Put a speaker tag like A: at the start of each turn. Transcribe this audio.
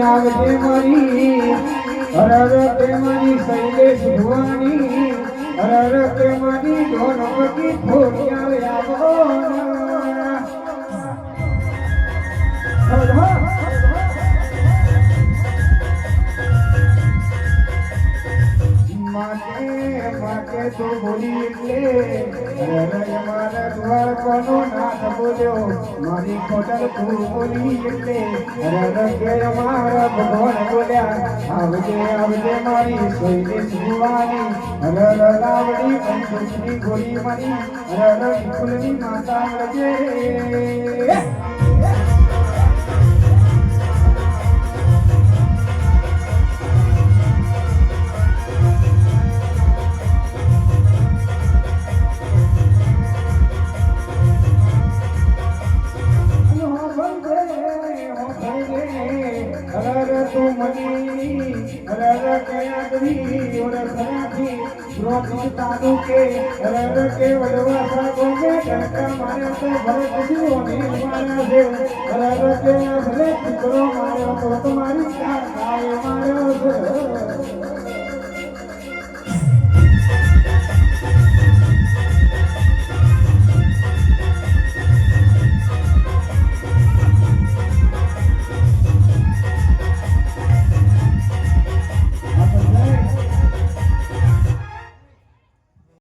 A: આવજે મારી હરર પ્રેમાની શૈલેષ ભુવાની હરર પ્રેમાની ઢોલકી ફોડિયા આવો માટે તો બોલી એટલે મારા દ્વાર કોનો નાથ બોલ્યો મારી ખોટલ તું બોલી એટલે કે મારા ભગવાન બોલ્યા આવજે આવજે મારી શૈલેષ ભુવાની લાવડી બંદૂકની ગોળી મારી વિપુલની માતા મળજે तालुके के वडवा सागो में डंका मारे तो भरत जीवो ने मारा दे के भले करो मारो तो तुम्हारी क्या खाए मारो